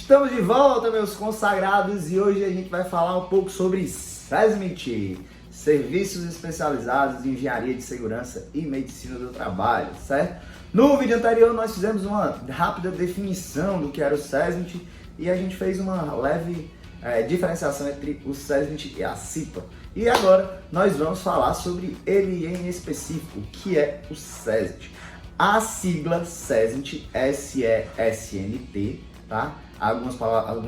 Estamos de volta, meus consagrados, e hoje a gente vai falar um pouco sobre SESMIT, Serviços Especializados em Engenharia de Segurança e Medicina do Trabalho, certo? No vídeo anterior nós fizemos uma rápida definição do que era o SESMIT e a gente fez uma leve diferenciação entre o SESMIT e a CIPA. E agora nós vamos falar sobre ele em específico, que é o SESMIT. A sigla SESMIT, S-E-S-M-T, tá? Algumas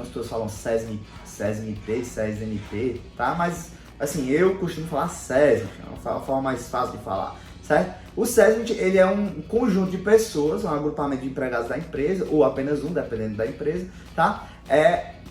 pessoas falam SESMIT, SESMT, tá? Mas, assim, eu costumo falar SESMIT, é uma forma mais fácil de falar, certo? O SESMIT, ele é um conjunto de pessoas, um agrupamento de empregados da empresa, ou apenas um, dependendo da empresa, tá?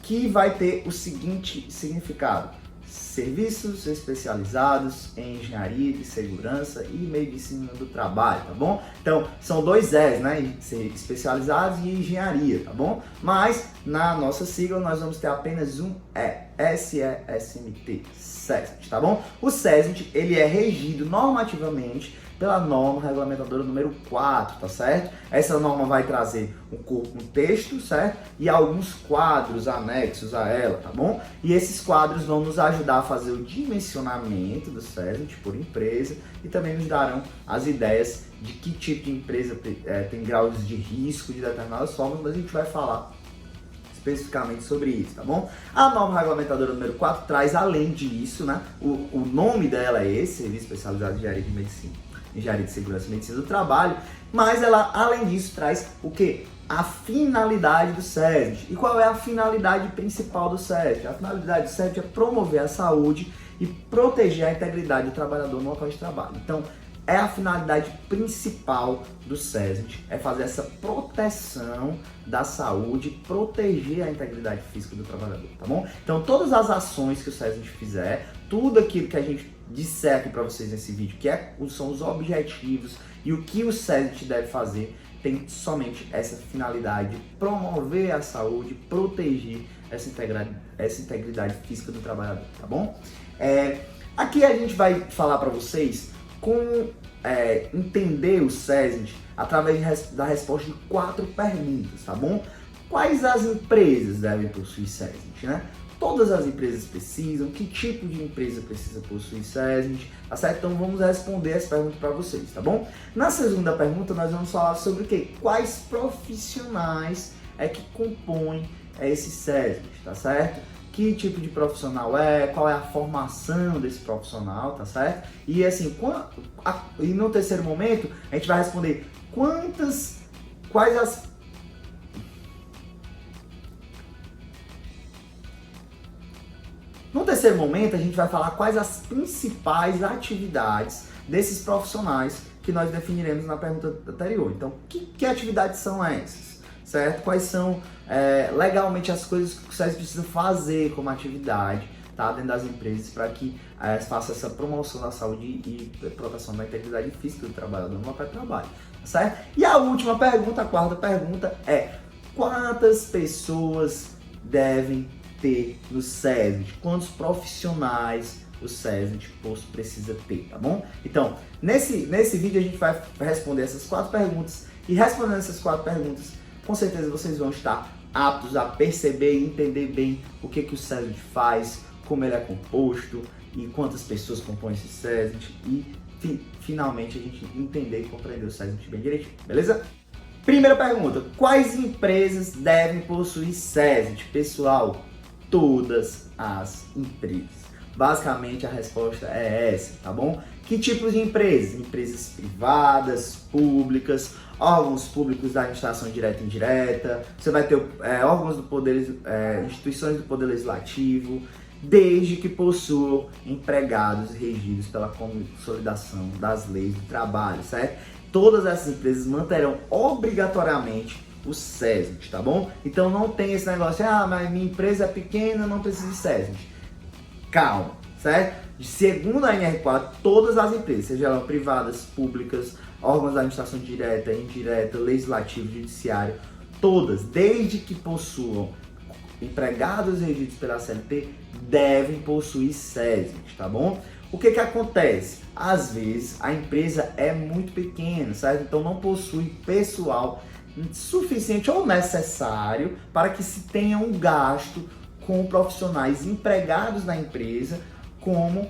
Que vai ter o seguinte significado: serviços especializados em engenharia de segurança e medicina do trabalho, tá bom? Então, são dois S, né? Especializados e engenharia, tá bom? Mas, na nossa sigla, nós vamos ter apenas um E, S-E-S-M-T, SESMIT, tá bom? O SESMIT, ele é regido normativamente pela norma regulamentadora número 4, tá certo? Essa norma vai trazer um texto, certo? E alguns quadros anexos a ela, tá bom? E esses quadros vão nos ajudar a fazer o dimensionamento do SESMIT por empresa e também nos darão as ideias de que tipo de empresa tem graus de risco de determinadas formas, mas a gente vai falar especificamente sobre isso, tá bom? A norma regulamentadora número 4 traz, além disso, né? O nome dela é esse, Serviço Especializado em Engenharia de Medicina, Engenharia de Segurança e Medicina do Trabalho, mas ela, além disso, traz o quê? A finalidade do SESMIT. E qual é a finalidade principal do SESMIT? A finalidade do SESMIT é promover a saúde e proteger a integridade do trabalhador no local de trabalho. Então, é a finalidade principal do SESMIT, é fazer essa proteção da saúde, proteger a integridade física do trabalhador, tá bom? Então, todas as ações que o SESMIT fizer, tudo aquilo que a gente disser aqui para vocês nesse vídeo, são os objetivos e o que o SESMIT deve fazer, tem somente essa finalidade de promover a saúde, proteger essa integridade física do trabalhador, tá bom? Aqui a gente vai falar para vocês como entender o SESMIT através da resposta de 4 perguntas, tá bom? Quais as empresas devem possuir SESMIT, né? Todas as empresas precisam, que tipo de empresa precisa possuir SESMIT, tá certo? Então vamos responder essa pergunta para vocês, tá bom? Na segunda pergunta nós vamos falar sobre o quê? Quais profissionais que compõem esse SESMIT, tá certo? Que tipo de profissional qual é a formação desse profissional, tá certo? E assim, e no terceiro momento, a gente vai responder No terceiro momento, a gente vai falar quais as principais atividades desses profissionais que nós definiremos na pergunta anterior. Então, que atividades são essas? Certo? Quais são legalmente as coisas que o SESMIT precisa fazer como atividade, tá, dentro das empresas para que faça essa promoção da saúde e proteção da integridade física do trabalhador no local de trabalho, certo? E a última pergunta, a quarta pergunta é: quantas pessoas devem ter no SESMIT? Quantos profissionais o SESMIT precisa ter, tá bom? Então, nesse vídeo a gente vai responder essas 4 perguntas, e respondendo essas 4 perguntas, com certeza vocês vão estar aptos a perceber e entender bem o que o SESMIT faz, como ele é composto e quantas pessoas compõem esse SESMIT e finalmente a gente entender e compreender o SESMIT bem direitinho, beleza? Primeira pergunta: quais empresas devem possuir SESMIT? Pessoal, todas as empresas. Basicamente a resposta é essa, tá bom? Que tipos de empresas? Empresas privadas, públicas, órgãos públicos da administração direta e indireta, você vai ter órgãos do poder, instituições do poder legislativo, desde que possuam empregados regidos pela consolidação das leis do trabalho, certo? Todas essas empresas manterão obrigatoriamente o SESMIT, tá bom? Então não tem esse negócio, mas minha empresa é pequena, não precisa de SESMIT. Calma, certo? Segundo a NR4, todas as empresas, sejam elas privadas, públicas, órgãos da administração direta, indireta, legislativo, judiciário, todas, desde que possuam empregados regidos pela CLT, devem possuir SESMIT, tá bom? O que acontece? Às vezes a empresa é muito pequena, certo? Então não possui pessoal suficiente ou necessário para que se tenha um gasto com profissionais empregados na empresa como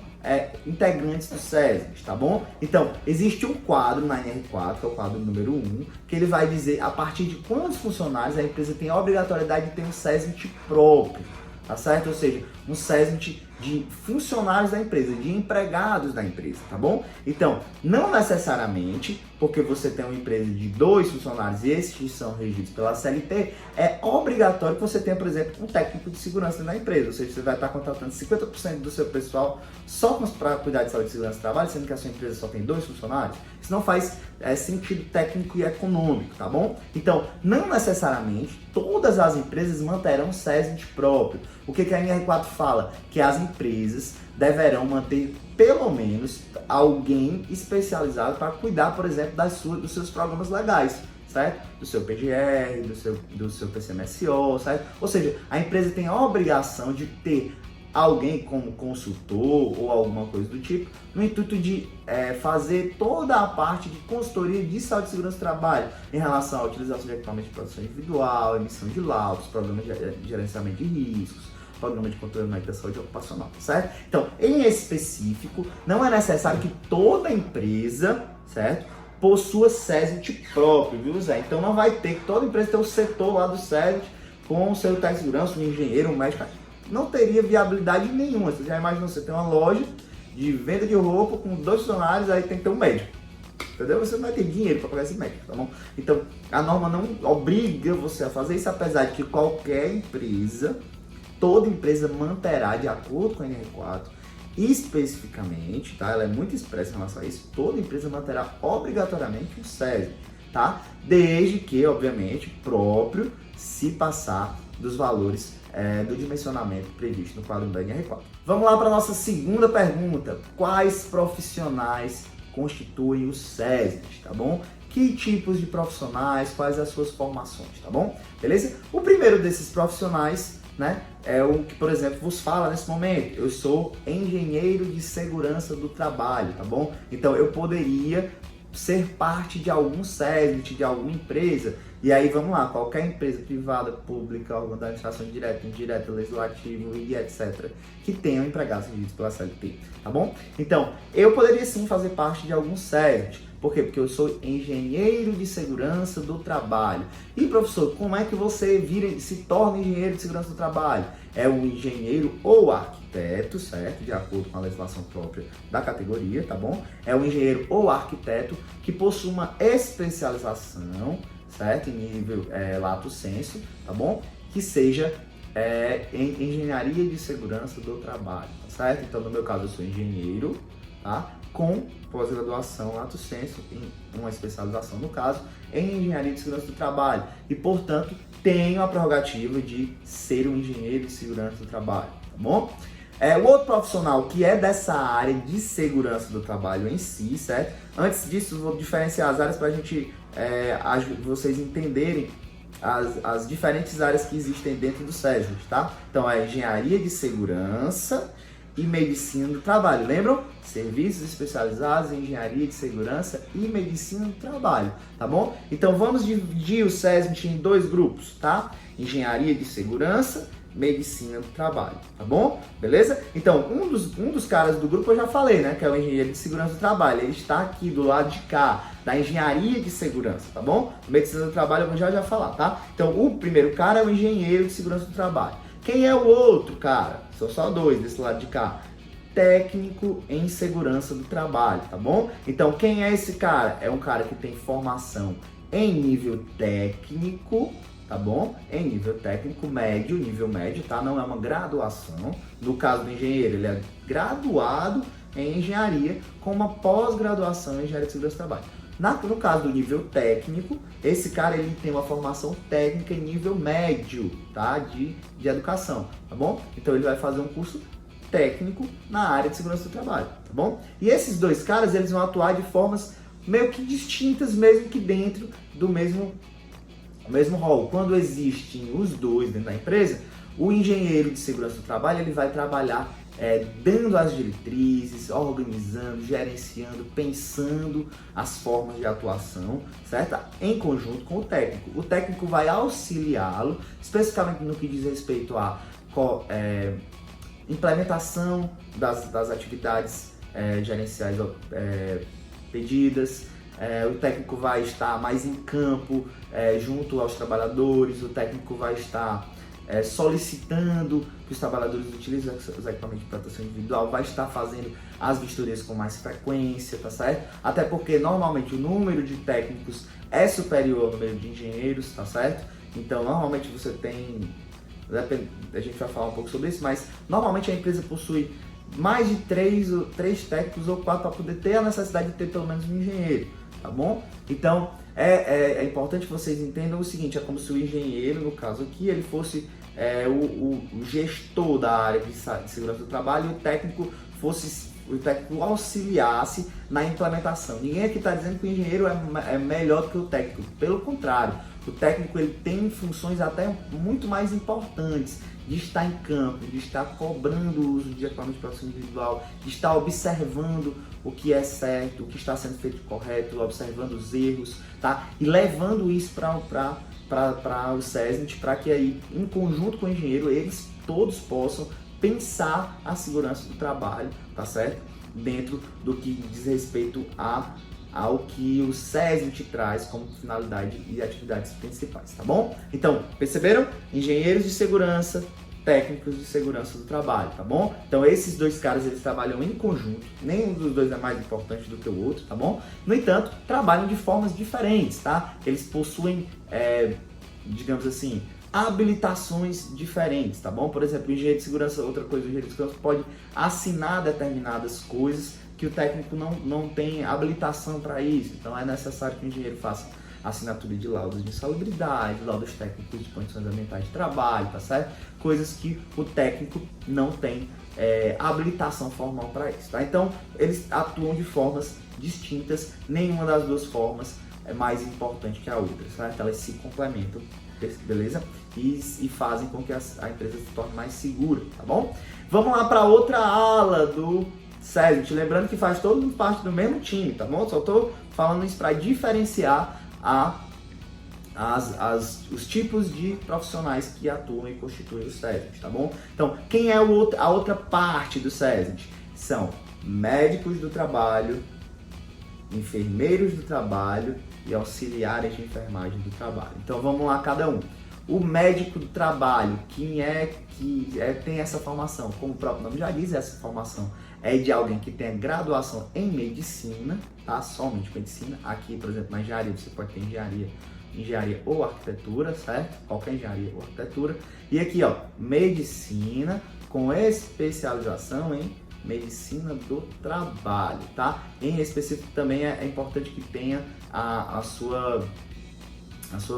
integrantes do SESMIT, tá bom? Então, existe um quadro na NR4, que é o quadro número 1, que ele vai dizer a partir de quantos funcionários a empresa tem a obrigatoriedade de ter um SESMIT próprio, tá certo? Ou seja, um SESMIT de funcionários da empresa, de empregados da empresa, tá bom? Então, não necessariamente, porque você tem uma empresa de 2 funcionários e esses são regidos pela CLT, é obrigatório que você tenha, por exemplo, um técnico de segurança na empresa, ou seja, você vai estar contratando 50% do seu pessoal só para cuidar de saúde e segurança do trabalho, sendo que a sua empresa só tem 2 funcionários. Isso não faz sentido técnico e econômico, tá bom? Então, não necessariamente todas as empresas manterão um SESMIT próprio. O que a NR4 fala? Que as empresas deverão manter pelo menos alguém especializado para cuidar, por exemplo, dos seus programas legais, certo? Do seu PGR, do seu PCMSO, certo? Ou seja, a empresa tem a obrigação de ter alguém como consultor ou alguma coisa do tipo, no intuito de fazer toda a parte de consultoria de saúde e segurança do trabalho em relação à utilização de equipamentos de proteção individual, emissão de laudos, programas de gerenciamento de riscos, programa de controle da saúde ocupacional, certo? Então, em específico, não é necessário que toda empresa, certo, possua SESMIT próprio, viu, Zé? Então, não vai ter que toda empresa ter um setor lá do SESMIT com o seu técnico de segurança, um engenheiro, um médico. Não teria viabilidade nenhuma. Você já imagina, você tem uma loja de venda de roupa com 2 funcionários, aí tem que ter um médico. Entendeu? Você não vai ter dinheiro para pagar esse médico, tá bom? Então, a norma não obriga você a fazer isso, apesar de que qualquer empresa, toda empresa manterá, de acordo com a NR4, especificamente, tá? Ela é muito expressa em relação a isso, toda empresa manterá obrigatoriamente um SESMIT, tá? Desde que, obviamente, próprio se passar dos valores do dimensionamento previsto no quadro da NR4. Vamos lá para a nossa segunda pergunta. Quais profissionais constituem o SESMIT, tá bom? Que tipos de profissionais, quais as suas formações, tá bom? Beleza? O primeiro desses profissionais, né, é o que, por exemplo, vos fala nesse momento. Eu sou engenheiro de segurança do trabalho, tá bom? Então eu poderia ser parte de algum SESMIT, de alguma empresa. E aí vamos lá, qualquer empresa privada, pública, órgão da administração direta, indireta, legislativo e etc. que tenham empregados regidos pela CLT, tá bom? Então, eu poderia sim fazer parte de algum SESMIT. Por quê? Porque eu sou engenheiro de segurança do trabalho. E professor, como é que você se torna engenheiro de segurança do trabalho? É o engenheiro ou arquiteto, certo? De acordo com a legislação própria da categoria, tá bom? É o engenheiro ou arquiteto que possui uma especialização, certo? Em nível lato sensu, tá bom? Que seja em engenharia de segurança do trabalho, tá certo? Então, no meu caso, eu sou engenheiro, tá? Com pós-graduação lato sensu, em uma especialização, no caso, em engenharia de segurança do trabalho. E, portanto, tenho a prerrogativa de ser um engenheiro de segurança do trabalho, tá bom? O outro profissional que é dessa área de segurança do trabalho em si, certo? Antes disso, vou diferenciar as áreas para a gente vocês entenderem as diferentes áreas que existem dentro do SESMIT, tá? Então, é engenharia de segurança e medicina do trabalho. Lembram? Serviços especializados em engenharia de segurança e medicina do trabalho, tá bom? Então, vamos dividir o SESMIT em 2 grupos, tá? Engenharia de segurança, medicina do trabalho, tá bom? Beleza? Então, um dos caras do grupo eu já falei, né? Que é o engenheiro de segurança do trabalho. Ele está aqui do lado de cá, da engenharia de segurança, tá bom? Medicina do trabalho eu vou já falar, tá? Então, o primeiro cara é o engenheiro de segurança do trabalho. Quem é o outro cara? São só 2 desse lado de cá. Técnico em segurança do trabalho, tá bom? Então, quem é esse cara? É um cara que tem formação em nível técnico, tá bom? Em nível técnico médio, nível médio, tá? Não é uma graduação. No caso do engenheiro, ele é graduado em engenharia com uma pós-graduação em engenharia de segurança do trabalho. No caso do nível técnico, esse cara ele tem uma formação técnica em nível médio, tá? De educação, tá bom? Então ele vai fazer um curso técnico na área de segurança do trabalho, tá bom? E esses 2 caras, eles vão atuar de formas meio que distintas, mesmo que dentro do mesmo rol. Quando existem os 2 dentro da empresa, O engenheiro de segurança do trabalho, ele vai trabalhar dando as diretrizes, organizando, gerenciando, pensando as formas de atuação, certo? Em conjunto com o técnico. O técnico vai auxiliá-lo, especificamente no que diz respeito à implementação das atividades gerenciais pedidas. O técnico vai estar mais em campo, junto aos trabalhadores. O técnico vai estar solicitando que os trabalhadores utilizem os equipamentos de proteção individual, vai estar fazendo as vistorias com mais frequência, tá certo? Até porque normalmente o número de técnicos é superior ao número de engenheiros, tá certo? Então normalmente você tem, a gente vai falar um pouco sobre isso, mas normalmente a empresa possui mais de 3 técnicos ou 4 para poder ter a necessidade de ter pelo menos um engenheiro, tá bom? Então é importante que vocês entendam o seguinte: é como se o engenheiro, no caso aqui, ele fosse o gestor da área de segurança do trabalho, e o técnico auxiliasse na implementação. Ninguém aqui está dizendo que o engenheiro é melhor do que o técnico, pelo contrário, o técnico ele tem funções até muito mais importantes, de estar em campo, de estar cobrando o uso de equipamento de proteção individual, de estar observando o que é certo, o que está sendo feito correto, observando os erros, tá? E levando isso para o SESMIT, para que aí, em conjunto com o engenheiro, eles todos possam pensar a segurança do trabalho, tá certo? Dentro do que diz respeito ao que o SESMIT traz como finalidade e atividades principais, tá bom? Então, perceberam? Engenheiros de segurança, técnicos de segurança do trabalho, tá bom? Então esses dois caras, eles trabalham em conjunto, nenhum dos dois é mais importante do que o outro, tá bom? No entanto, trabalham de formas diferentes, tá? Eles possuem, digamos assim, habilitações diferentes, tá bom? Por exemplo, o engenheiro de segurança, outra coisa, o engenheiro de segurança pode assinar determinadas coisas que o técnico não tem habilitação para isso, então é necessário que o engenheiro faça assinatura de laudos de insalubridade, laudos técnicos de condições ambientais de trabalho, tá certo? Coisas que o técnico não tem habilitação formal para isso, tá? Então, eles atuam de formas distintas, nenhuma das duas formas é mais importante que a outra, certo? Elas se complementam, beleza? E fazem com que a empresa se torne mais segura, tá bom? Vamos lá para outra ala do SESMIT, lembrando que faz todo mundo parte do mesmo time, tá bom? Só estou falando isso para diferenciar os tipos de profissionais que atuam e constituem o SESMIT, tá bom? Então, quem é a outra parte do SESMIT? São médicos do trabalho, enfermeiros do trabalho e auxiliares de enfermagem do trabalho. Então, vamos lá cada um. O médico do trabalho, quem tem essa formação? Como o próprio nome já diz, essa formação é de alguém que tem graduação em medicina, tá? Somente medicina. Aqui, por exemplo, na engenharia, você pode ter engenharia ou arquitetura, certo? Qualquer engenharia ou arquitetura. E aqui, ó, medicina com especialização em medicina do trabalho, tá? Em específico também é importante que tenha a sua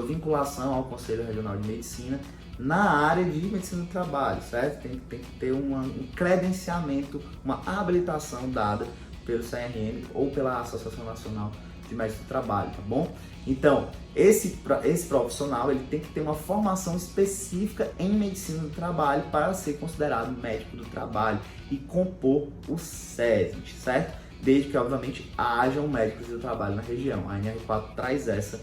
vinculação ao Conselho Regional de Medicina na área de medicina do trabalho, certo? Tem que ter um credenciamento, uma habilitação dada pelo CRM ou pela Associação Nacional de Médicos do Trabalho, tá bom? Então, esse profissional, ele tem que ter uma formação específica em medicina do trabalho para ser considerado médico do trabalho e compor o SESMIT, certo? Desde que, obviamente, hajam médicos do trabalho na região. A NR4 traz esse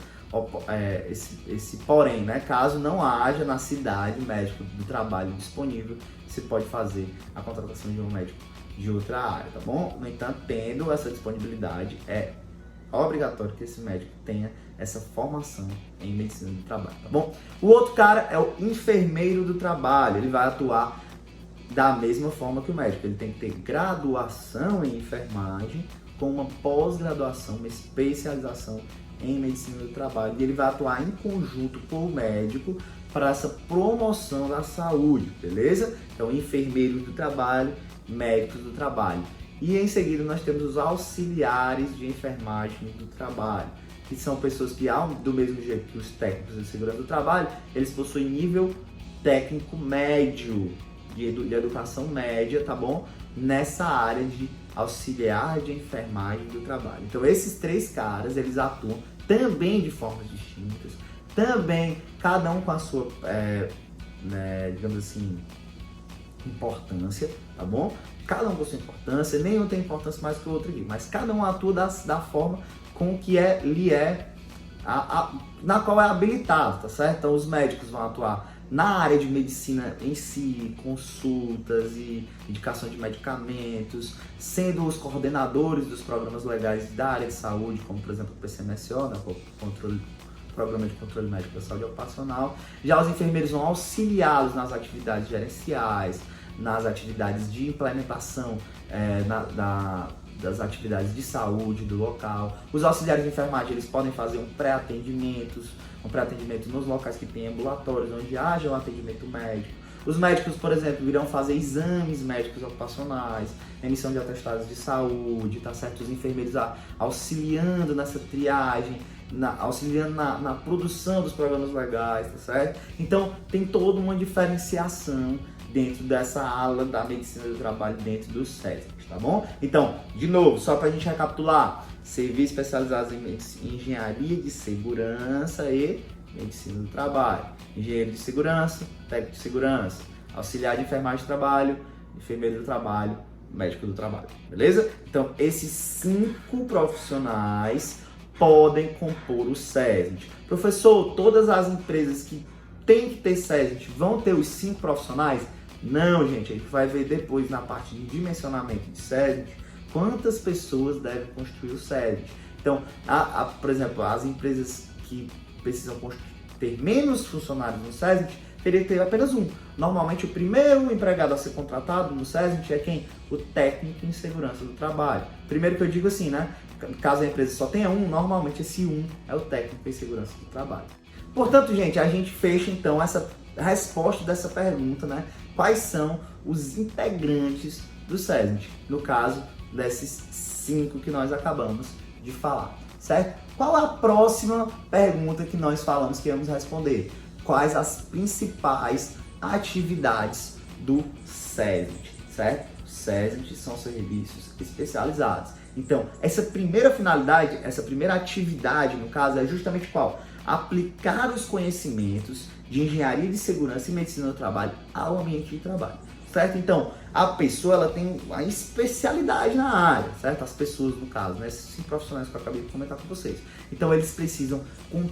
porém, né? Caso não haja na cidade médico do trabalho disponível, você pode fazer a contratação de um médico de outra área, tá bom? No entanto, tendo essa disponibilidade, é obrigatório que esse médico tenha essa formação em medicina do trabalho, tá bom? O outro cara é o enfermeiro do trabalho, ele vai atuar da mesma forma que o médico, ele tem que ter graduação em enfermagem com uma pós-graduação, uma especialização em medicina do trabalho, e ele vai atuar em conjunto com o médico para essa promoção da saúde, beleza? Então, enfermeiros do trabalho, médicos do trabalho. E em seguida nós temos os auxiliares de enfermagem do trabalho, que são pessoas que, do mesmo jeito que os técnicos de segurança do trabalho, eles possuem nível técnico médio, de educação média, tá bom? Nessa área de auxiliar de enfermagem do trabalho. Então esses três caras, eles atuam também de formas distintas, também cada um com a sua né, digamos assim, importância, tá bom? Cada um com sua importância, nenhum tem importância mais que o outro aqui, mas cada um atua da forma com que na qual é habilitado, tá certo? Então os médicos vão atuar na área de medicina em si, consultas e indicação de medicamentos, sendo os coordenadores dos programas legais da área de saúde, como por exemplo o PCMSO, né, Programa de Controle Médico da Saúde Ocupacional. Já os enfermeiros vão auxiliá-los nas atividades gerenciais, nas atividades de implementação das atividades de saúde do local. Os auxiliares de enfermagem, eles podem fazer um pré-atendimento nos locais que tem ambulatórios, onde haja um atendimento médico. Os médicos, por exemplo, irão fazer exames médicos ocupacionais, emissão de atestados de saúde, tá certo? Os enfermeiros auxiliando nessa triagem, auxiliando na produção dos programas legais, tá certo? Então, tem toda uma diferenciação dentro dessa ala da medicina do trabalho dentro do SESMIT, tá bom? Então, de novo, só para a gente recapitular, serviços especializados em engenharia de segurança e medicina do trabalho, engenheiro de segurança, técnico de segurança, auxiliar de enfermagem de trabalho, enfermeiro do trabalho, médico do trabalho, beleza? Então, esses 5 profissionais podem compor o SESMIT. Professor, todas as empresas que têm que ter SESMIT vão ter os 5 profissionais? Não, gente, a gente vai ver depois na parte de dimensionamento de SESMIT quantas pessoas devem construir o SESMIT. Então, por exemplo, as empresas que precisam ter menos funcionários no SESMIT teria que ter apenas um. Normalmente, o primeiro empregado a ser contratado no SESMIT é quem? O técnico em segurança do trabalho. Primeiro que eu digo assim, né? Caso a empresa só tenha um, normalmente esse um é o técnico em segurança do trabalho. Portanto, gente, a gente fecha então essa resposta dessa pergunta, né? Quais são os integrantes do SESMIT? No caso, desses 5 que nós acabamos de falar, certo? Qual a próxima pergunta que nós falamos que vamos responder? Quais as principais atividades do SESMIT, certo? SESMIT são serviços especializados. Então, essa primeira finalidade, essa primeira atividade, no caso, é justamente qual? Aplicar os conhecimentos de engenharia de segurança e medicina do trabalho ao ambiente de trabalho, certo? Então, a pessoa ela tem uma especialidade na área, certo? As pessoas, no caso, né? Esses 5 profissionais que eu acabei de comentar com vocês. Então, eles precisam, como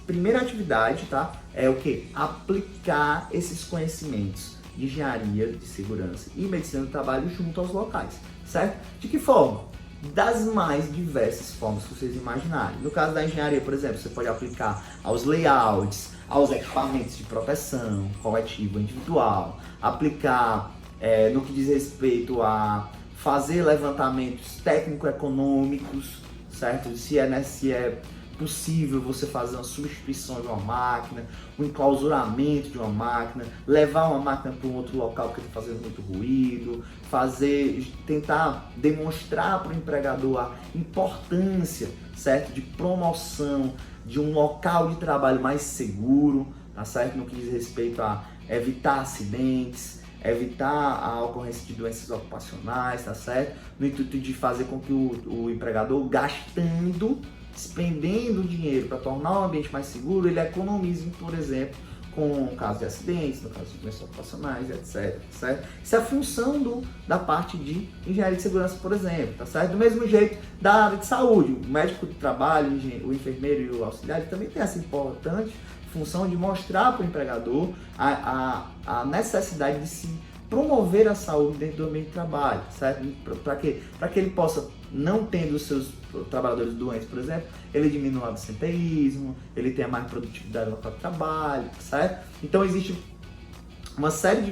primeira atividade, tá? É o que? Aplicar esses conhecimentos de engenharia de segurança e medicina do trabalho junto aos locais, certo? De que forma? Das mais diversas formas que vocês imaginarem. No caso da engenharia, por exemplo, você pode aplicar aos layouts, aos equipamentos de proteção coletiva individual, aplicar no que diz respeito a fazer levantamentos técnico-econômicos, certo? Se é possível você fazer uma substituição de uma máquina, um enclausuramento de uma máquina, levar uma máquina para um outro local porque está fazendo muito ruído, tentar demonstrar para o empregador a importância, certo, de promoção de um local de trabalho mais seguro, tá certo, no que diz respeito a evitar acidentes, evitar a ocorrência de doenças ocupacionais, tá certo, no intuito de fazer com que o empregador, despendendo dinheiro para tornar o ambiente mais seguro, ele economize, por exemplo, com o caso de acidentes, no caso de doenças ocupacionais, etc, certo? Isso é a função da parte de engenharia de segurança, por exemplo, tá certo? Do mesmo jeito da área de saúde, o médico do trabalho, o enfermeiro e o auxiliar também tem essa importante função de mostrar para o empregador a necessidade de se promover a saúde dentro do ambiente de trabalho, certo? Para quê? Para que ele possa, não tendo os seus trabalhadores doentes, por exemplo, ele diminua o absenteísmo, ele tenha mais produtividade no local de trabalho, certo? Então existe uma série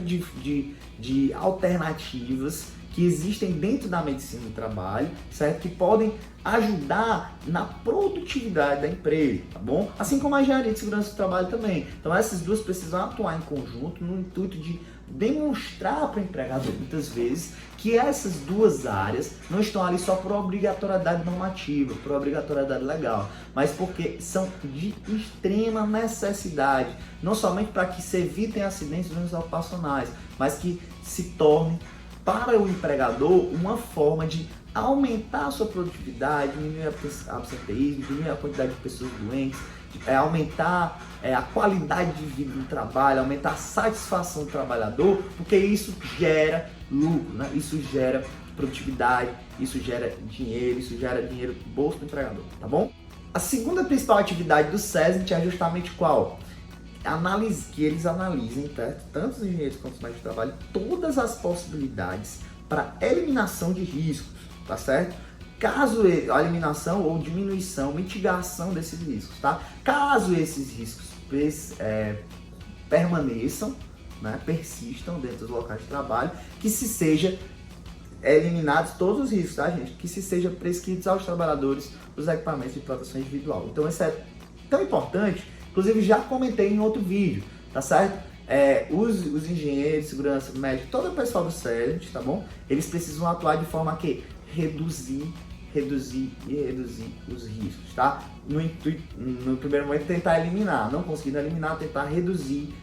de alternativas que existem dentro da medicina do trabalho, certo? Que podem ajudar na produtividade da empresa, tá bom? Assim como a engenharia de segurança do trabalho também. Então essas duas precisam atuar em conjunto no intuito de demonstrar para o empregador, muitas vezes, que essas duas áreas não estão ali só por obrigatoriedade normativa, por obrigatoriedade legal, mas porque são de extrema necessidade, não somente para que se evitem acidentes e doenças ocupacionais, mas que se torne para o empregador uma forma de aumentar a sua produtividade, diminuir a absenteísmo, diminuir a quantidade de pessoas doentes, aumentar a qualidade de vida do trabalho, aumentar a satisfação do trabalhador, porque isso gera lucro, né? Isso gera produtividade, isso gera dinheiro no bolso do empregador, tá bom? A segunda principal atividade do SESNIT é justamente qual? Que eles analisem, tanto os engenheiros quanto os médicos de trabalho, todas as possibilidades para eliminação de riscos, tá certo? Caso a eliminação ou diminuição, mitigação desses riscos, tá? Caso esses riscos permaneçam, né, persistam dentro dos locais de trabalho, que se seja eliminados todos os riscos, tá, gente? Que se seja prescritos aos trabalhadores os equipamentos de proteção individual. Então isso é tão importante, inclusive já comentei em outro vídeo, tá certo? Os engenheiros, segurança, médico, todo o pessoal do SESNIT, tá bom? Eles precisam atuar de forma a que reduzir os riscos, tá? No primeiro momento tentar eliminar, não conseguindo eliminar, tentar reduzir,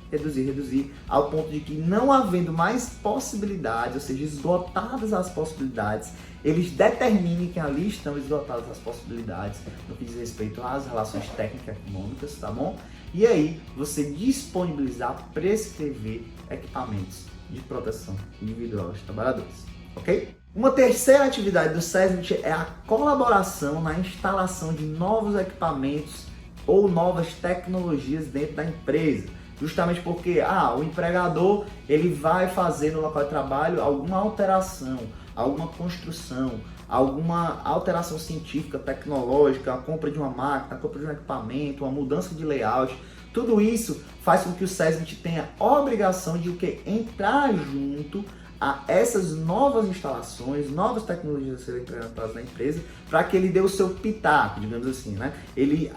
ao ponto de que não havendo mais possibilidades, ou seja, esgotadas as possibilidades, eles determinem que ali estão esgotadas as possibilidades no que diz respeito às relações técnico-econômicas, tá bom? E aí você disponibilizar, prescrever equipamentos de proteção individual dos trabalhadores, ok? Uma terceira atividade do SESNIT é a colaboração na instalação de novos equipamentos ou novas tecnologias dentro da empresa. Justamente porque o empregador ele vai fazer no local de trabalho alguma alteração, alguma construção, alguma alteração científica, tecnológica, a compra de uma máquina, a compra de um equipamento, uma mudança de layout. Tudo isso faz com que o SESNIT tenha a obrigação de entrar junto a essas novas instalações, novas tecnologias a serem implementadas na empresa, para que ele dê o seu pitaco, digamos assim, né? Ele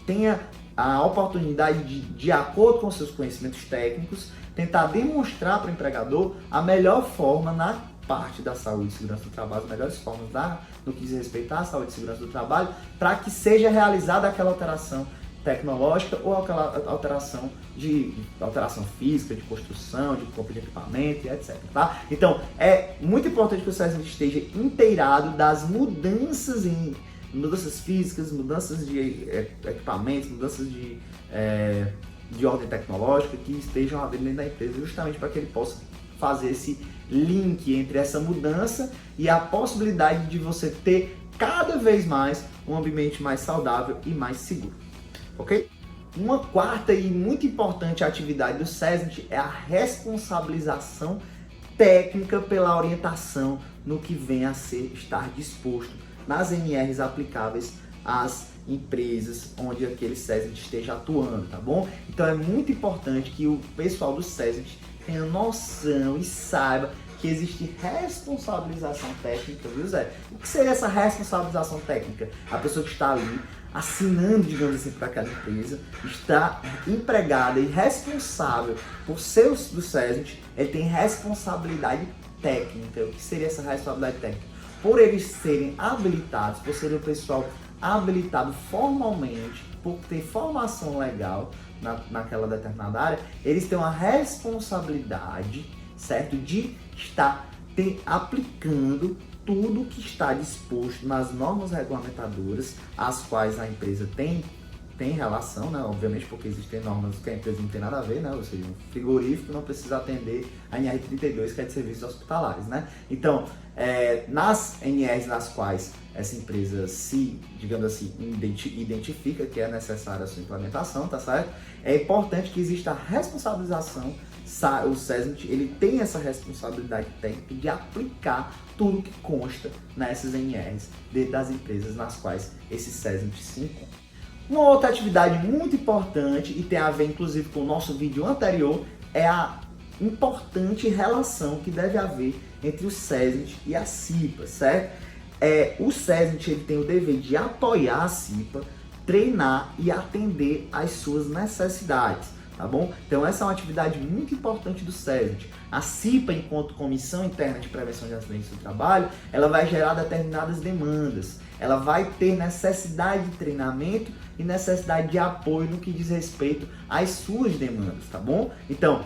tenha a oportunidade de acordo com seus conhecimentos técnicos, tentar demonstrar para o empregador a melhor forma na parte da saúde e segurança do trabalho, as melhores formas no que diz respeito à saúde e segurança do trabalho, para que seja realizada aquela alteração tecnológica ou aquela alteração física, de construção, de compra de equipamento e etc. Tá? Então, é muito importante que o SESNIT esteja inteirado das mudanças físicas, mudanças de equipamentos, mudanças de ordem tecnológica que estejam havendo dentro da empresa, justamente para que ele possa fazer esse link entre essa mudança e a possibilidade de você ter cada vez mais um ambiente mais saudável e mais seguro. Ok? Uma quarta e muito importante atividade do SESNIT é a responsabilização técnica pela orientação no que vem a estar disposto nas NRs aplicáveis às empresas onde aquele SESNIT esteja atuando, tá bom? Então é muito importante que o pessoal do SESNIT tenha noção e saiba que existe responsabilização técnica, viu, Zé? O que seria essa responsabilização técnica? A pessoa que está ali assinando, digamos assim, para aquela empresa, está empregada e responsável por seus do SESNIT, ele tem responsabilidade técnica. O que seria essa responsabilidade técnica? Por eles serem habilitados, por serem o pessoal habilitado formalmente, por ter formação legal naquela determinada área, eles têm uma responsabilidade, certo, de estar aplicando tudo que está disposto nas normas regulamentadoras, as quais a empresa tem relação, né? Obviamente, porque existem normas que a empresa não tem nada a ver, né? Ou seja, um frigorífico não precisa atender a NR32, que é de serviços hospitalares, né? Então, nas NRs nas quais essa empresa se, digamos assim, identifica que é necessária a sua implementação, tá certo? É importante que exista a responsabilização. O SESNIT, ele tem essa responsabilidade técnica de aplicar tudo que consta nessas NRs dentro das empresas nas quais esse SESNIT se encontra. Uma outra atividade muito importante, e tem a ver inclusive com o nosso vídeo anterior, é a importante relação que deve haver entre o SESNIT e a CIPA, certo? O SESNIT ele tem o dever de apoiar a CIPA, treinar e atender às suas necessidades, tá bom? Então essa é uma atividade muito importante do SESNIT. A CIPA, enquanto Comissão Interna de Prevenção de Acidentes do Trabalho, ela vai gerar determinadas demandas. Ela vai ter necessidade de treinamento e necessidade de apoio no que diz respeito às suas demandas, tá bom? Então,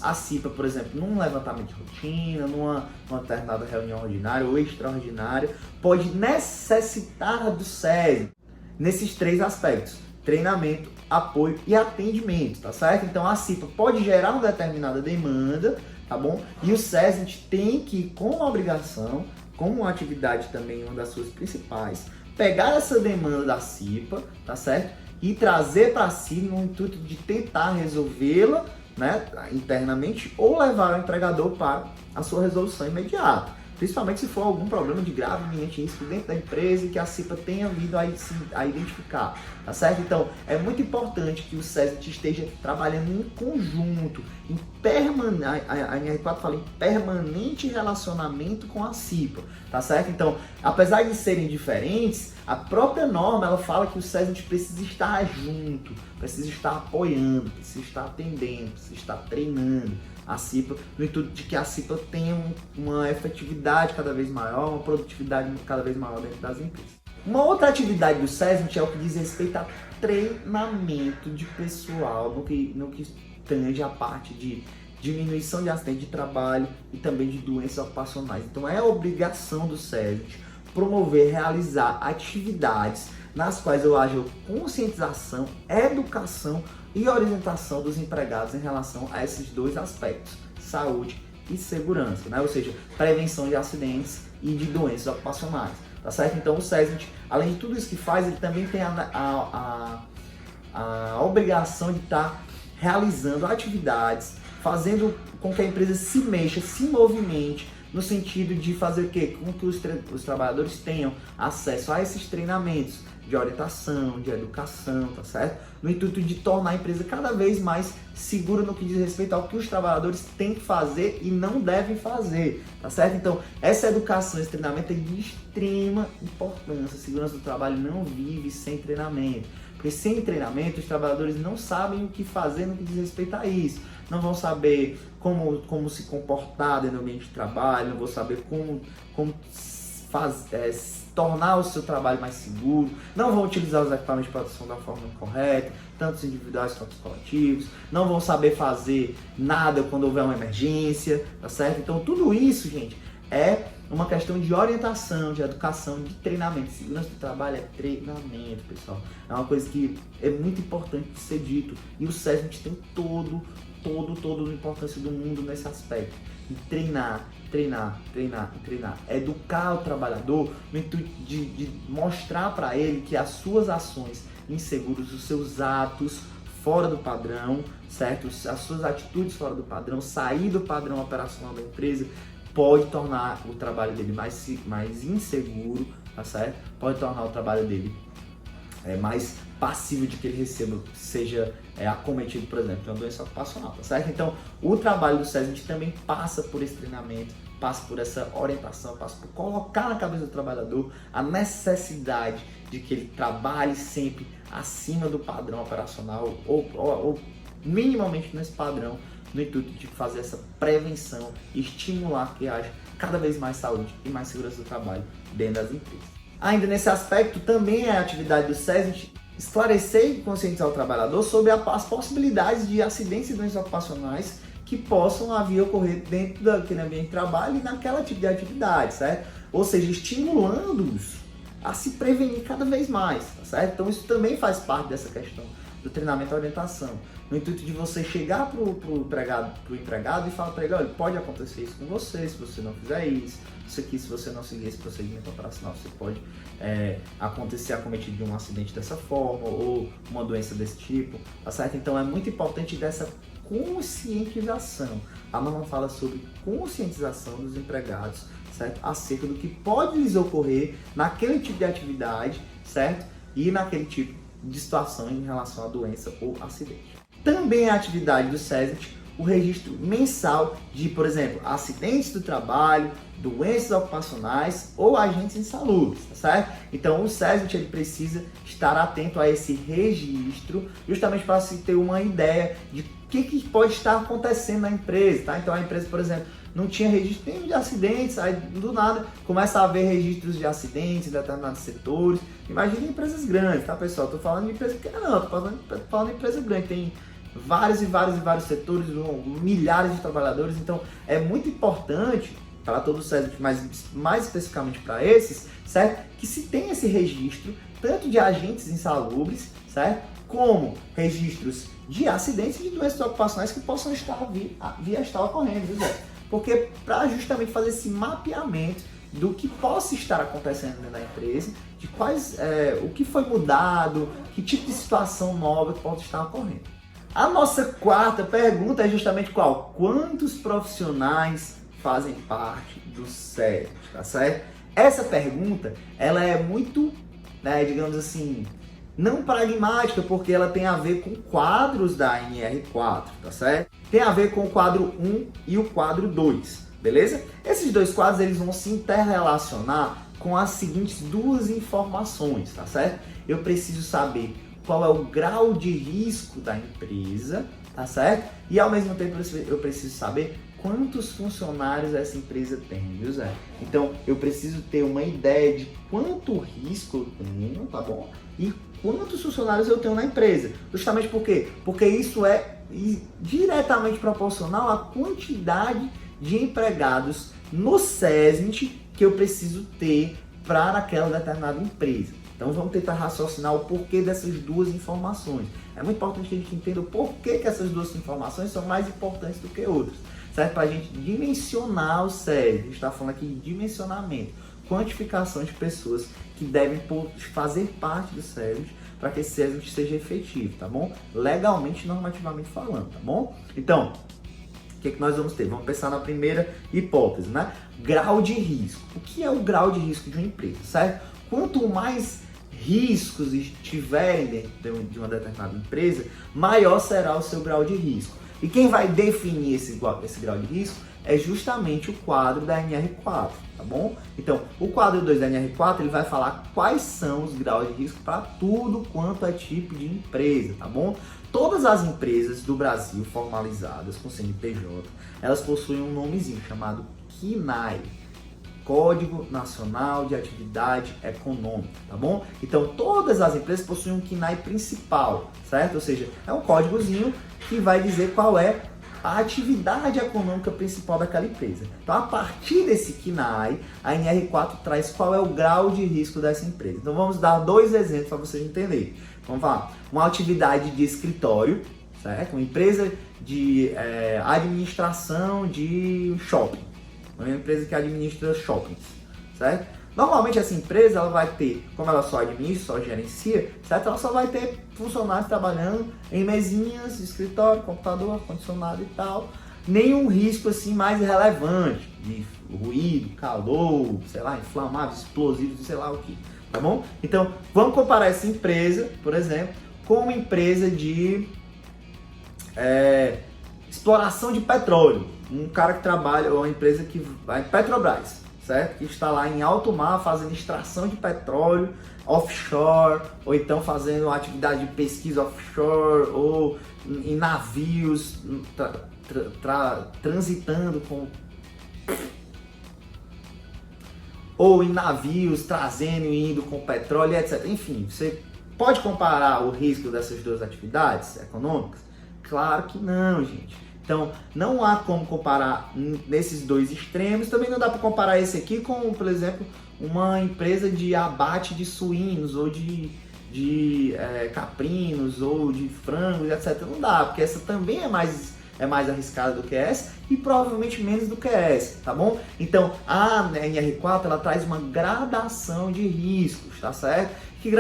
a CIPA, por exemplo, num levantamento de rotina, numa determinada reunião ordinária ou extraordinária, pode necessitar do SESNIT nesses três aspectos: treinamento, apoio e atendimento, tá certo? Então a CIPA pode gerar uma determinada demanda, tá bom? E o SESNIT tem que, como obrigação, como uma atividade também, uma das suas principais, pegar essa demanda da CIPA, tá certo? E trazer para si no intuito de tentar resolvê-la, né, internamente, ou levar o empregador para a sua resolução imediata. Principalmente se for algum problema de grave iminente risco dentro da empresa e que a CIPA tenha vindo a identificar, tá certo? Então, é muito importante que o SESNIT esteja trabalhando em conjunto, a NR4 fala em permanente relacionamento com a CIPA, tá certo? Então, apesar de serem diferentes, a própria norma, ela fala que o SESNIT precisa estar junto, precisa estar apoiando, precisa estar atendendo, precisa estar treinando a CIPA, no intuito de que a CIPA tenha uma efetividade cada vez maior, uma produtividade cada vez maior dentro das empresas. Uma outra atividade do SESNIT é o que diz respeito a treinamento de pessoal, no que tange a parte de diminuição de acidente de trabalho e também de doenças ocupacionais. Então é obrigação do SESNIT promover, realizar atividades nas quais eu haja conscientização, educação e orientação dos empregados em relação a esses dois aspectos, saúde e segurança, né? Ou seja, prevenção de acidentes e de doenças ocupacionais, tá certo? Então o SESNIT, além de tudo isso que faz, ele também tem a obrigação de estar realizando atividades, fazendo com que a empresa se mexa, se movimente, no sentido de fazer o quê? Com que os trabalhadores tenham acesso a esses treinamentos de orientação, de educação, tá certo? No intuito de tornar a empresa cada vez mais segura no que diz respeito ao que os trabalhadores têm que fazer e não devem fazer, tá certo? Então, essa educação, esse treinamento é de extrema importância. A segurança do trabalho não vive sem treinamento, porque sem treinamento os trabalhadores não sabem o que fazer no que diz respeito a isso. Não vão saber como se comportar dentro do ambiente de trabalho, não vão saber como tornar o seu trabalho mais seguro, não vão utilizar os equipamentos de proteção da forma correta, tanto os individuais quanto os coletivos, não vão saber fazer nada quando houver uma emergência, tá certo? Então tudo isso, gente, é uma questão de orientação, de educação, de treinamento. Segurança do trabalho é treinamento, pessoal. É uma coisa que é muito importante de ser dito. E o SESNIT tem toda a importância do mundo nesse aspecto. E treinar. Educar o trabalhador no intuito de mostrar para ele que as suas ações inseguras, os seus atos fora do padrão, certo? As suas atitudes fora do padrão, sair do padrão operacional da empresa, pode tornar o trabalho dele mais inseguro, tá certo? Pode tornar o trabalho dele mais passivo de que ele seja acometido, por exemplo, de uma doença ocupacional, tá certo? Então, o trabalho do SESNIT também passa por esse treinamento, passa por essa orientação, passa por colocar na cabeça do trabalhador a necessidade de que ele trabalhe sempre acima do padrão operacional ou minimamente nesse padrão, no intuito de fazer essa prevenção e estimular que haja cada vez mais saúde e mais segurança do trabalho dentro das empresas. Ainda nesse aspecto, também é a atividade do SESNIT esclarecer e conscientizar o trabalhador sobre as possibilidades de acidentes e doenças ocupacionais que possam vir a ocorrer dentro daquele ambiente de trabalho e naquela tipo de atividade, certo? Ou seja, estimulando-os a se prevenir cada vez mais, tá certo? Então isso também faz parte dessa questão do treinamento e orientação, no intuito de você chegar pro empregado e falar para ele, olha, pode acontecer isso com você se você não fizer isso aqui, se você não seguir esse procedimento operacional, você pode acontecer acometido de um acidente dessa forma ou uma doença desse tipo, tá certo? Então é muito importante dessa conscientização. A norma fala sobre conscientização dos empregados, certo? Acerca do que pode lhes ocorrer naquele tipo de atividade, certo? E naquele tipo de situação em relação à doença ou acidente. Também é a atividade do SESNIT o registro mensal de, por exemplo, acidentes do trabalho, doenças ocupacionais ou agentes insalubres, tá certo? Então o SESNIT ele precisa estar atento a esse registro, justamente para se ter uma ideia de o que pode estar acontecendo na empresa, tá? Então a empresa, por exemplo, não tinha registro nenhum de acidentes, aí do nada começa a haver registros de acidentes em determinados setores. Imagina empresas grandes, tá, pessoal? Tô falando de empresa pequena não, tô falando de empresa grande, tem vários setores, milhares de trabalhadores, então é muito importante para todo o SESNIT, mas mais especificamente para esses, certo? Que se tenha esse registro tanto de agentes insalubres, certo? Como registros de acidentes e de doenças ocupacionais que possam estar ocorrendo, viu, Zé? Porque para justamente fazer esse mapeamento do que possa estar acontecendo dentro da empresa, de o que foi mudado, que tipo de situação nova que pode estar ocorrendo. A nossa quarta pergunta é justamente qual? Quantos profissionais fazem parte do SESMIT, tá certo? Essa pergunta, ela é muito, digamos assim, não pragmática, porque ela tem a ver com quadros da NR4, tá certo? Tem a ver com o quadro 1 e o quadro 2, beleza? Esses dois quadros, eles vão se interrelacionar com as seguintes duas informações, tá certo? Eu preciso saber qual é o grau de risco da empresa, tá certo? E ao mesmo tempo eu preciso saber quantos funcionários essa empresa tem, viu, Zé? Então eu preciso ter uma ideia de quanto risco eu tenho, tá bom? E quantos funcionários eu tenho na empresa. Justamente por quê? Porque isso é diretamente proporcional à quantidade de empregados no SESMIT que eu preciso ter para aquela determinada empresa. Então vamos tentar raciocinar o porquê dessas duas informações. É muito importante que a gente entenda o porquê que essas duas informações são mais importantes do que outras. Certo? Para a gente dimensionar o SESMIT. A gente está falando aqui de dimensionamento, quantificação de pessoas que devem fazer parte do SESMIT para que esse SESMIT seja efetivo, tá bom? Legalmente e normativamente falando, tá bom? Então, o que nós vamos ter? Vamos pensar na primeira hipótese, né? Grau de risco. O que é o grau de risco de uma empresa, certo? Quanto mais riscos estiverem dentro de uma determinada empresa, maior será o seu grau de risco. E quem vai definir esse grau de risco é justamente o quadro da NR4, tá bom? Então, o quadro 2 da NR4, ele vai falar quais são os graus de risco para tudo quanto é tipo de empresa, tá bom? Todas as empresas do Brasil formalizadas com CNPJ, elas possuem um nomezinho chamado CNAE, Código Nacional de Atividade Econômica, tá bom? Então, todas as empresas possuem um CNAE principal, certo? Ou seja, é um códigozinho que vai dizer qual é a atividade econômica principal daquela empresa. Então, a partir desse CNAE, a NR4 traz qual é o grau de risco dessa empresa. Então, vamos dar dois exemplos para vocês entenderem. Vamos falar, uma atividade de escritório, certo? Uma empresa de administração de shopping. Uma empresa que administra shoppings, certo? Normalmente essa empresa, ela vai ter, como ela só administra, só gerencia, certo? Ela só vai ter funcionários trabalhando em mesinhas, escritório, computador, ar-condicionado e tal. Nenhum risco assim mais relevante, de ruído, calor, sei lá, inflamáveis, explosivos, sei lá o que, tá bom? Então, vamos comparar essa empresa, por exemplo, com uma empresa de exploração de petróleo. Um cara que trabalha, ou uma empresa que vai em Petrobras, certo? Que está lá em alto mar fazendo extração de petróleo offshore, ou então fazendo atividade de pesquisa offshore, ou em navios transitando com... ou em navios trazendo e indo com petróleo, etc. Enfim, você pode comparar o risco dessas duas atividades econômicas? Claro que não, gente. Então, não há como comparar nesses dois extremos. Também não dá para comparar esse aqui com, por exemplo, uma empresa de abate de suínos ou de caprinos ou de frangos, etc. Não dá, porque essa também é mais arriscada do que essa e provavelmente menos do que essa, tá bom? Então, a NR4, ela traz uma gradação de riscos, tá certo?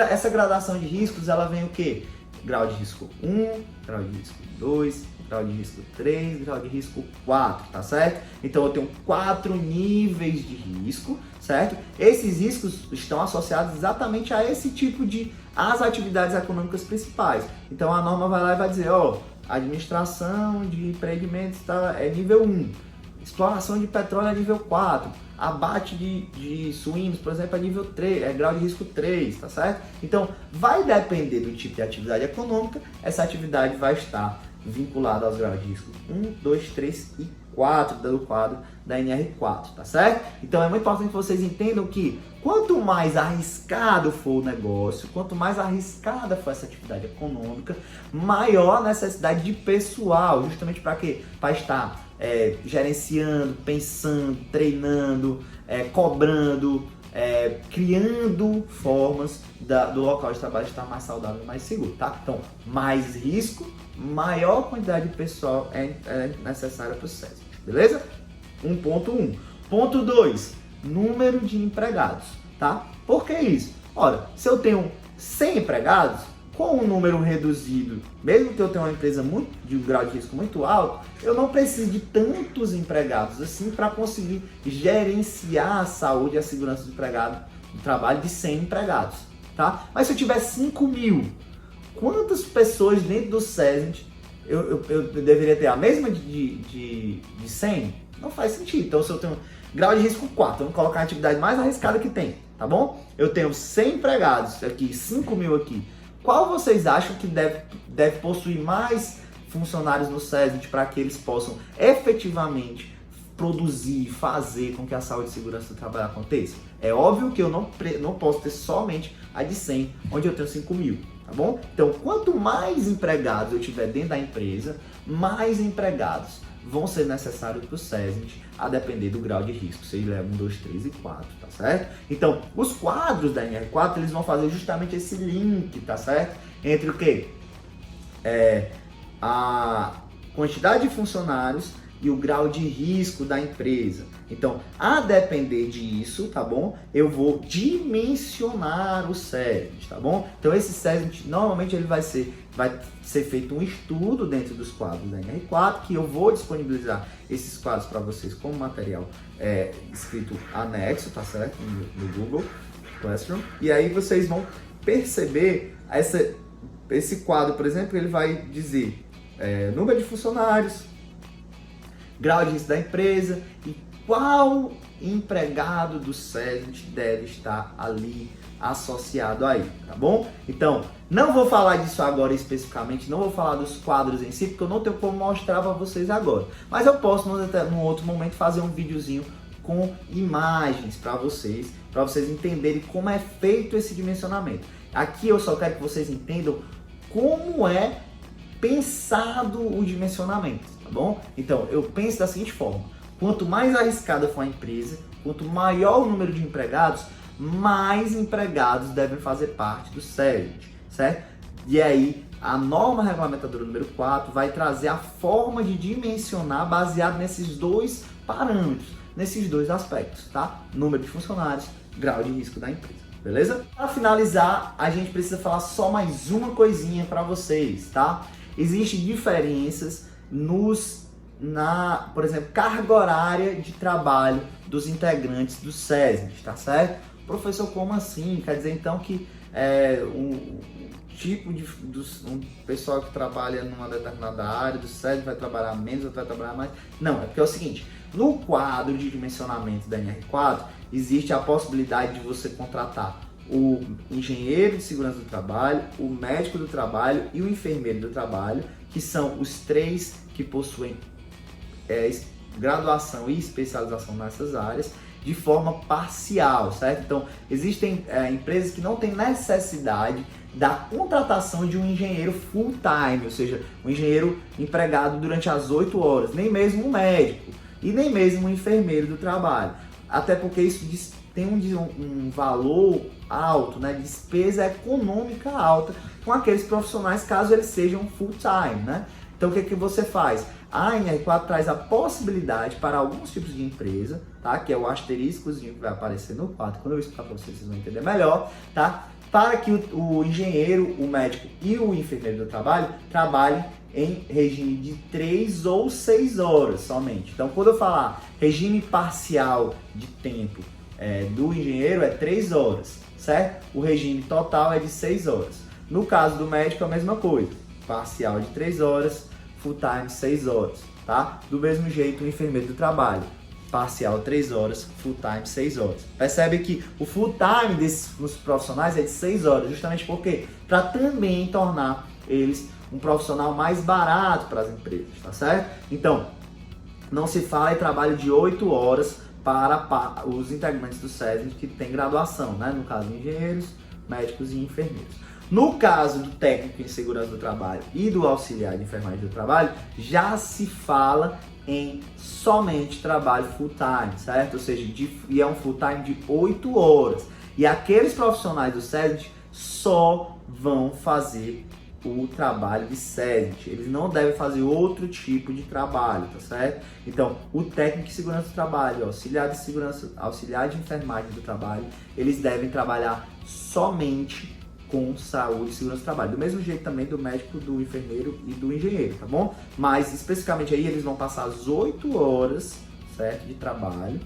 Essa gradação de riscos, ela vem o quê? Grau de risco 1, grau de risco 2, grau de risco 3, grau de risco 4, tá certo? Então eu tenho 4 níveis de risco, certo? Esses riscos estão associados exatamente a esse tipo de as atividades econômicas principais. Então a norma vai lá e vai dizer, ó, administração de empreendimentos é nível 1, exploração de petróleo é nível 4, abate de suínos, por exemplo, é nível 3, é grau de risco 3, tá certo? Então, vai depender do tipo de atividade econômica, essa atividade vai estar vinculada aos graus de risco 1, 2, 3 e 4 do quadro da NR4, tá certo? Então, é muito importante que vocês entendam que quanto mais arriscado for o negócio, quanto mais arriscada for essa atividade econômica, maior a necessidade de pessoal, justamente para quê? Para estar gerenciando, pensando, treinando, cobrando, criando formas do local de trabalho estar mais saudável e mais seguro, tá? Então, mais risco, maior quantidade de pessoal é necessária para o SESI, beleza? 1.1. Ponto 2, número de empregados, tá? Por que isso? Olha, se eu tenho 100 empregados, com um número reduzido, mesmo que eu tenha uma empresa de um grau de risco muito alto, eu não preciso de tantos empregados assim para conseguir gerenciar a saúde e a segurança do trabalho de 100 empregados, tá? Mas se eu tiver 5.000, quantas pessoas dentro do SESI eu deveria ter? A mesma de 100? Não faz sentido. Então, se eu tenho grau de risco 4, vamos colocar a atividade mais arriscada que tem, tá bom? Eu tenho 100 empregados aqui, 5.000 aqui. Qual vocês acham que deve possuir mais funcionários no SESI para que eles possam efetivamente produzir, fazer com que a saúde e segurança do trabalho aconteça? É óbvio que eu não posso ter somente a de 100, onde eu tenho 5.000, tá bom? Então, quanto mais empregados eu tiver dentro da empresa, mais empregados vão ser necessários para o SESI, a depender do grau de risco, se ele é 1, 2, 3 e 4, tá certo? Então, os quadros da NR4, eles vão fazer justamente esse link, tá certo? Entre o quê? A quantidade de funcionários e o grau de risco da empresa. Então, a depender disso, tá bom? Eu vou dimensionar o SESI, tá bom? Então, esse SESI, normalmente, ele vai ser feito um estudo dentro dos quadros da NR4, que eu vou disponibilizar esses quadros para vocês como material escrito anexo, tá certo? No Google Classroom. E aí vocês vão perceber esse quadro, por exemplo, ele vai dizer número de funcionários, grau de risco da empresa e qual empregado do SESI deve estar ali associado aí, tá bom? Então, não vou falar disso agora especificamente, não vou falar dos quadros em si, porque eu não tenho como mostrar para vocês agora. Mas eu posso, num outro momento, fazer um videozinho com imagens para vocês entenderem como é feito esse dimensionamento. Aqui eu só quero que vocês entendam como é pensado o dimensionamento, tá bom? Então, eu penso da seguinte forma: quanto mais arriscada for a empresa, quanto maior o número de empregados, mais empregados devem fazer parte do SESI, certo? E aí, a norma regulamentadora número 4 vai trazer a forma de dimensionar baseado nesses dois parâmetros, nesses dois aspectos, tá? Número de funcionários, grau de risco da empresa, beleza? Para finalizar, a gente precisa falar só mais uma coisinha para vocês, tá? Existem diferenças por exemplo, carga horária de trabalho dos integrantes do SESI, tá certo? Professor, como assim? Quer dizer então que um pessoal que trabalha numa determinada área do SESI vai trabalhar menos ou vai trabalhar mais? Não, é porque é o seguinte: no quadro de dimensionamento da NR4 existe a possibilidade de você contratar o engenheiro de segurança do trabalho, o médico do trabalho e o enfermeiro do trabalho, que são os três que possuem graduação e especialização nessas áreas, de forma parcial, certo? Então, existem empresas que não têm necessidade da contratação de um engenheiro full time, ou seja, um engenheiro empregado durante as 8 horas, nem mesmo um médico e nem mesmo um enfermeiro do trabalho, até porque isso tem um valor alto, né? Despesa econômica alta com aqueles profissionais, caso eles sejam full time, né? Então, o que você faz? A NR4 traz a possibilidade para alguns tipos de empresa, tá? Que é o asteriscozinho que vai aparecer no quadro. Quando eu explicar para vocês vão entender melhor, tá? Para que o engenheiro, o médico e o enfermeiro do trabalho trabalhem em regime de 3 ou 6 horas somente. Então, quando eu falar regime parcial de tempo do engenheiro é 3 horas, certo? O regime total é de 6 horas. No caso do médico é a mesma coisa, parcial de 3 horas, full time 6 horas, tá? Do mesmo jeito o enfermeiro do trabalho, parcial 3 horas, full time 6 horas. Percebe que o full time desses profissionais é de 6 horas, justamente porque para também tornar eles um profissional mais barato para as empresas, tá certo? Então, não se fala em trabalho de 8 horas para os integrantes do SESI que têm graduação, né? No caso, engenheiros, médicos e enfermeiros. No caso do técnico em segurança do trabalho e do auxiliar de enfermagem do trabalho, já se fala em somente trabalho full-time, certo? Ou seja, e é um full-time de 8 horas. E aqueles profissionais do SESNIT só vão fazer o trabalho de SESNIT. Eles não devem fazer outro tipo de trabalho, tá certo? Então, o técnico de segurança do trabalho, auxiliar de segurança, auxiliar de enfermagem do trabalho, eles devem trabalhar somente com saúde e segurança do trabalho. Do mesmo jeito também do médico, do enfermeiro e do engenheiro, tá bom? Mas, especificamente aí, eles vão passar as 8 horas, certo, de trabalho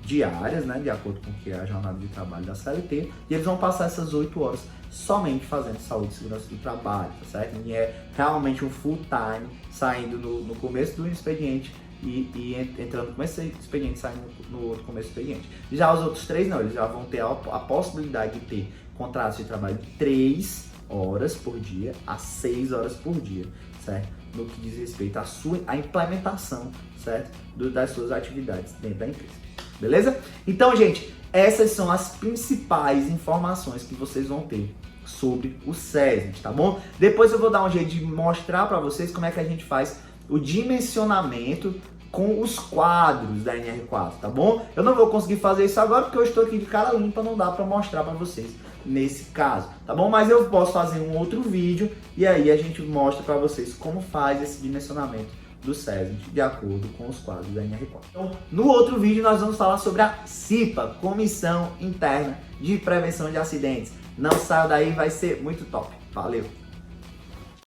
diárias, né, de acordo com o que é a jornada de trabalho da CLT, e eles vão passar essas 8 horas somente fazendo saúde e segurança do trabalho, tá certo? E é realmente um full time, saindo no começo do expediente e entrando no começo do expediente, saindo no outro começo do expediente. Já os outros 3 não, eles já vão ter a possibilidade de ter contratos de trabalho de 3 horas por dia a 6 horas por dia, certo? No que diz respeito à implementação, certo? Das suas atividades dentro da empresa. Beleza? Então, gente, essas são as principais informações que vocês vão ter sobre o SESNIT, tá bom? Depois eu vou dar um jeito de mostrar para vocês como é que a gente faz o dimensionamento com os quadros da NR4, tá bom? Eu não vou conseguir fazer isso agora porque eu estou aqui de cara limpa, não dá para mostrar para vocês nesse caso, tá bom? Mas eu posso fazer um outro vídeo e aí a gente mostra para vocês como faz esse dimensionamento do SESNIT de acordo com os quadros da NR4. Então, no outro vídeo nós vamos falar sobre a CIPA, Comissão Interna de Prevenção de Acidentes. Não saia daí, vai ser muito top. Valeu!